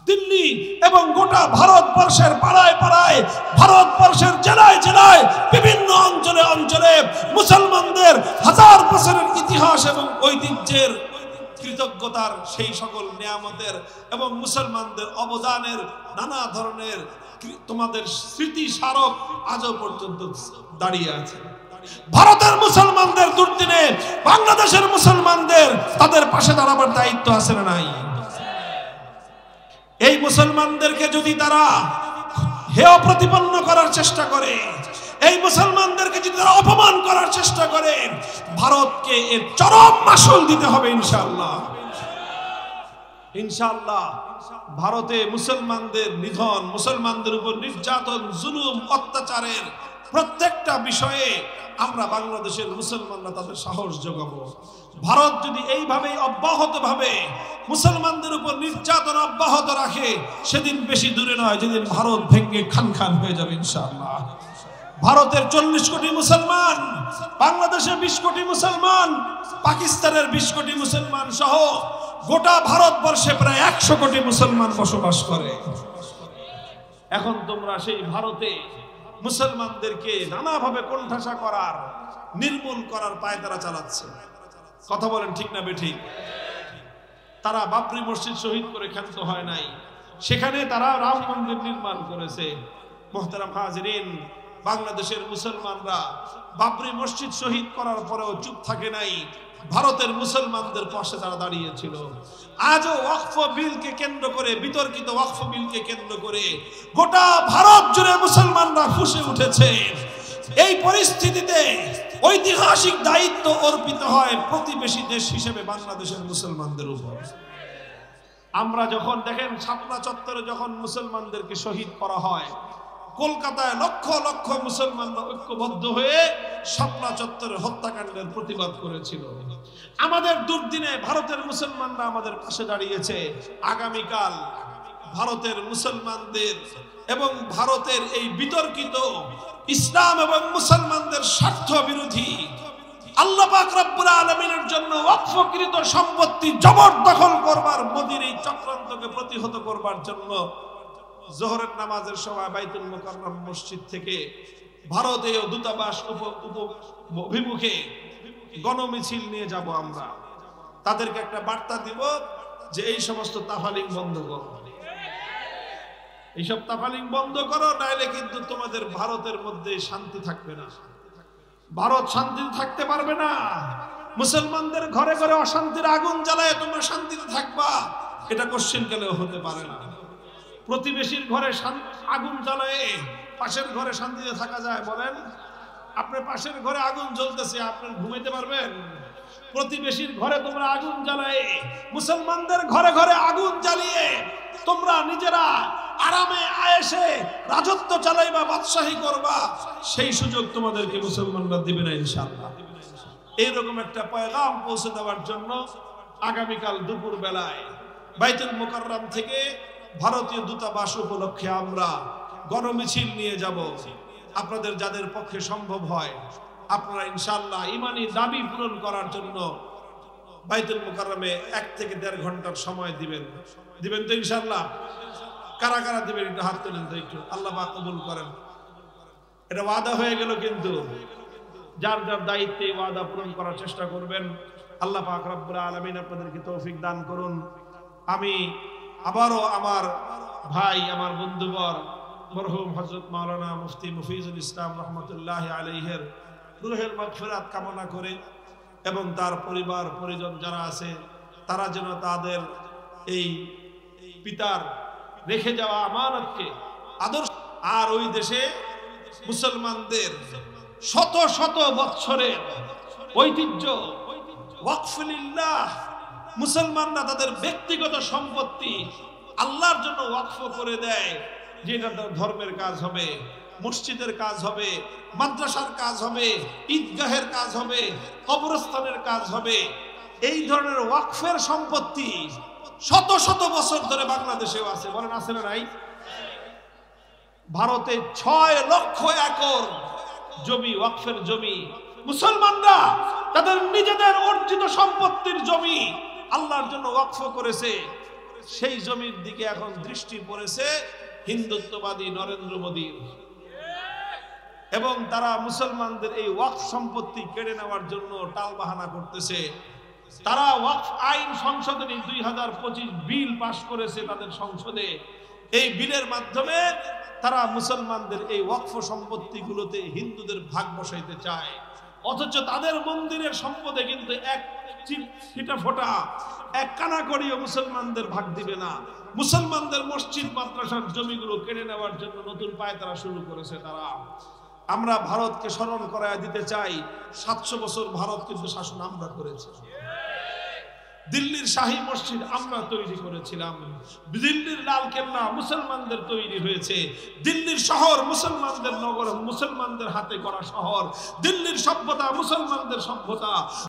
দিল্লি এবং গোটা ভারতবর্ষের পাড়ায় পাড়ায়, ভারতবর্ষের জেলায় জেলায়, বিভিন্ন অঞ্চলে অঞ্চলে মুসলমানদের হাজার বছরের ইতিহাস এবং ঐতিহ্যের, কৃতজ্ঞতার, সেই সকল নিয়ামতের এবং মুসলমানদের অবদানের নানা ধরনের তোমাদের স্মৃতি স্মারক আজও পর্যন্ত দাঁড়িয়ে আছে। ভারতের মুসলমানদের দুর্দিনে বাংলাদেশের মুসলমানদের তাদের পাশে দাঁড়াবার দায়িত্ব আছে না নাই? এই মুসলমানদেরকে যদি তারা হেয় প্রতিপন্ন করার চেষ্টা করে, এই মুসলমানদেরকে যদি তারা অপমান করার চেষ্টা করে, ভারতকে এর চরম মাসুল দিতে হবে ইনশাআল্লাহ। ইনশাআল্লাহ ভারতে মুসলমানদের নিধন, মুসলমানদের উপর নির্যাতন, জুলুম, অত্যাচারের প্রত্যেকটা বিষয়ে আমরা বাংলাদেশের মুসলমানরা তাদের সাহস যোগাবো। ভারত যদি এইভাবেই অব্যাহতভাবে মুসলমানদের উপর নির্যাতন অব্যাহত রাখে, সেদিন বেশি দূরে নয় যেদিন ভারত ভেঙে খান খান হয়ে যাবে ইনশাআল্লাহ। ভারতের 40 কোটি মুসলমান, বাংলাদেশে 20 কোটি মুসলমান, পাকিস্তানের 20 কোটি মুসলমান সহ গোটা ভারতবর্ষে প্রায় 100 কোটি মুসলমান বসবাস করে। এখন তোমরা সেই ভারতে মুসলমানদেরকে নানাভাবে কোণঠাসা করার, নির্মূল করার পায়তারা চালাচ্ছে। কথা বলেন ঠিক না বেঠিক? তারা বাবরি মসজিদ শহীদ করে ক্ষান্ত হয় নাই, সেখানে তারা রাম মন্দির নির্মাণ করেছে। মুহতারাম হাজিরিন, বাংলাদেশের মুসলমানরা বাবরি মসজিদ শহীদ করার পরেও চুপ থাকে নাই, ভারতের মুসলমানদের পাশে তারা দাঁড়িয়েছিল। আজও ওয়াকফ বিলকে কেন্দ্র করে, বিতর্কিত ওয়াকফ বিলকে কেন্দ্র করে গোটা ভারত জুড়ে মুসলমানরা ফুঁসে উঠেছে। এই পরিস্থিতিতে ঐতিহাসিক দায়িত্ব অর্পিত হয় প্রতিবেশী দেশ হিসেবে বাংলাদেশের মুসলমানদের উপর। আমরা যখন দেখেন শাপলা চত্বরে যখন মুসলমানদেরকে শহীদ করা হয়, কলকাতায় লক্ষ লক্ষ মুসলমানরা ঐক্যবদ্ধ হয়ে শাপলা চত্বরের হত্যাকাণ্ডের প্রতিবাদ করেছিল। আমাদের দুর্দিনে ভারতের মুসলমানরা আমাদের পাশে দাঁড়িয়েছে। আগামীকাল ভারতের মুসলমানদের এবং ভারতের এই বিতর্কিত ইসলাম এবং মুসলমানদের স্বার্থ বিরোধী, আল্লাহ পাক রব্বুল আলামিনের জন্য ওয়াকফকৃত সম্পত্তি জবরদখল করবার, মোদির এই চক্রান্তকে প্রতিহত করবার জন্য জোহরের নামাজের সময় বাইতুল মুকাররম মসজিদ থেকে ভারতীয় দূতাবাস অভিমুখে গণমিছিল নিয়ে যাব। আমরা তাদেরকে একটা বার্তা দিব যে এই সমস্ত তাফালিং বন্ধ করো, এইসব তাফালিং বন্ধ করো, নাইলে কিন্তু তোমাদের ভারতের মধ্যে শান্তি থাকবে না, ভারত শান্তি থাকতে পারবে না। মুসলমানদের ঘরে ঘরে অশান্তির আগুন জ্বালায় তোমরা শান্তিতে থাকবা, এটা কোশ্চেন গেলেও হতে পারে না। প্রতিবেশীর ঘরে আগুন জ্বালায় পাশের ঘরে শান্তিতে থাকা যায়? বলেন, আপনার পাশের ঘরে আগুন জ্বলতেছে, আপনি ঘুমাইতে পারবেন? প্রতিবেশীর ঘরে তোমরা আগুন জ্বালায়, মুসলমানদের ঘরে ঘরে আগুন জ্বালিয়ে তোমরা নিজেরা আরামে আয়েশে রাজত্ব চালাইবা, বাদশাহী করবা, সেই সুযোগ তোমাদেরকে মুসলমানরা দিবে না ইনশাআল্লাহ। এইরকম একটা পয়গাম পৌঁছে দেওয়ার জন্য আগামীকাল দুপুর বেলায় বাইতুল মুকাররম থেকে ভারতীয় দূতাবাস উপলক্ষে আমরা গণমিছিল নিয়ে যাব। আপনাদের যাদের পক্ষে সম্ভব হয় আপনারা ইনশাআল্লাহ ইমানি দাবি পূরণ করার জন্য বাইতুল মুকাররমে 1 থেকে 1.5 ঘন্টার সময় দিবেন তো ইনশাআল্লাহ? কারা কারা দিবেন একটু হাত তুলেন তো, একটু আল্লাহ পাক কবুল করেন। এটা ওয়াদা হয়ে গেল, কিন্তু যার যার দায়িত্বে ওয়াদা পূরণ করার চেষ্টা করবেন। আল্লাহ পাক রব্বুল আলামিন আপনাদেরকে তৌফিক দান করুন। আমি আবারও আমার ভাই, আমার বন্ধুবর মরহুম হযরত মাওলানা মুফতি মুফিজুল ইসলাম রহমতুল্লাহ আলাইহির রূহের মাগফিরাত কামনা করে এবং তার পরিবার পরিজন যারা আছে তারা যেন তাদের এই পিতার রেখে যাওয়া আমানতকে আদর্শ, আর ওই দেশে মুসলমানদের শত শত বৎসরের ঐতিহ্য ওয়াকফুলিল্লাহ, মুসলমানরা তাদের ব্যক্তিগত সম্পত্তি আল্লাহর জন্য ওয়াকফ করে দেয়, যেটা ধর্মের কাজ হবে, মসজিদের কাজ হবে, মাদ্রাসার কাজ হবে, ঈদগাহের কাজ হবে, কবরস্থানের কাজ হবে। এই ধরনের ওয়াকফের সম্পত্তি শত শত বছর ধরে বাংলাদেশেও আছে। বলেন আছে না নাই? ভারতে 6 লক্ষ একর জমি, ওয়াকফের জমি, মুসলমানরা তাদের নিজেদের অর্জিত সম্পত্তির জমি আল্লাহর জন্য ওয়াকফ করেছে। সেই জমির দিকে এখন দৃষ্টি পড়েছে হিন্দুত্ববাদী নরেন্দ্র মোদীর, এবং তারা মুসলমানদের এই ওয়াকফ সম্পত্তি কেড়ে নেওয়ার জন্য টালবাহানা করতেছে। তারা ওয়াকফ আইন সংশোধনী 2025 বিল পাশ করেছে তাদের সংসদে। এই বিলের মাধ্যমে তারা মুসলমানদের এই ওয়াকফ সম্পত্তিগুলোতে হিন্দুদের ভাগ বসাইতে চায়, অথচ তাদের মন্দিরের সম্পদে কিন্তু এক ছিটা ফোঁটা, এক কানা করিও মুসলমানদের ভাগ দিবে না। মুসলমানদের মসজিদ মাদ্রাসার জমিগুলো কেড়ে নেওয়ার জন্য নতুন পায়তারা শুরু করেছে তারা। আমরা ভারতকে স্মরণ করায় দিতে চাই, 700 বছর ভারত কিন্তু শাসন আমরা করেছি। দিল্লির শাহী মসজিদ আমরা তৈরি করেছিলাম, দিল্লির লাল কেল্লা মুসলমানদের তৈরি হয়েছে, দিল্লির শহর মুসলমানদের নগর, মুসলমানদের হাতে গড়া শহর, দিল্লির সভ্যতা মুসলমানদের সভ্যতা।